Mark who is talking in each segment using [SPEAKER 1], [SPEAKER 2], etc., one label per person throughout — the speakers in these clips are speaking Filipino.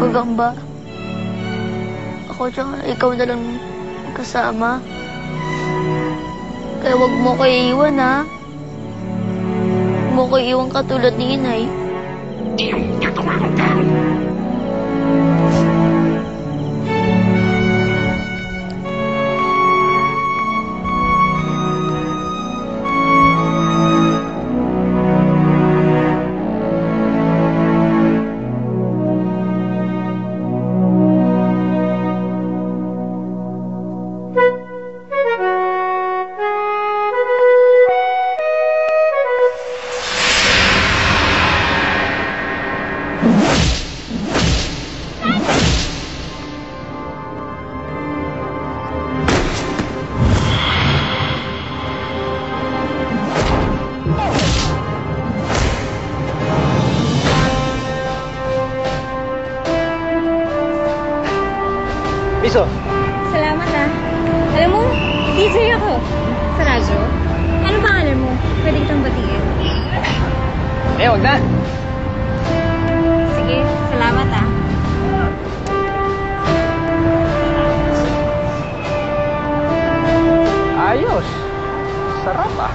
[SPEAKER 1] magagamba. Ako tsaka ikaw na lang kasama. Kaya wag mo ko iiwan, ha? Huwag mo ko iiwan katulad ni Inay.
[SPEAKER 2] Miso!
[SPEAKER 3] Salamat, ah. Alam mo, DJ ako. Sa radyo. Ano pangalan mo? Pwede kitang batiin.
[SPEAKER 2] Wag na!
[SPEAKER 3] Sige, salamat, ah.
[SPEAKER 2] Ayos! Sarap, ah!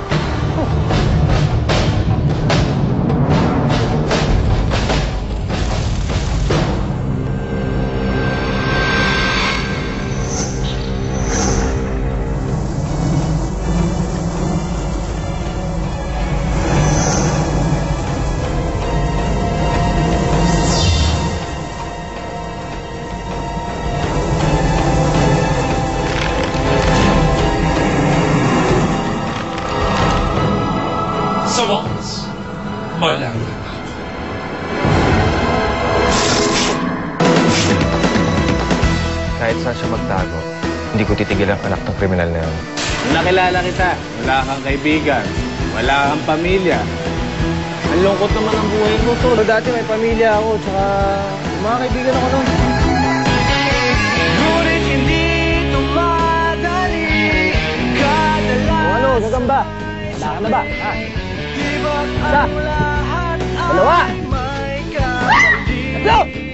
[SPEAKER 4] Sa wakas, malalaman.
[SPEAKER 5] Kahit saan siya magtago, hindi ko titigil ang anak ng kriminal na yun.
[SPEAKER 6] Nung nakilala kita, wala kang kaibigan, wala kang pamilya. Ang lungkot naman ang buhay ko, tol.
[SPEAKER 2] Dati may pamilya ako, tsaka mga kaibigan ako nun.
[SPEAKER 7] Ngunit hindi tumadali
[SPEAKER 2] Ano, gagamba? Wala ka na ba? Ha?
[SPEAKER 7] Di ba't
[SPEAKER 2] Isa.
[SPEAKER 7] ang lahat
[SPEAKER 2] Dalawa.
[SPEAKER 7] ay may kapalit?
[SPEAKER 2] Tatlo!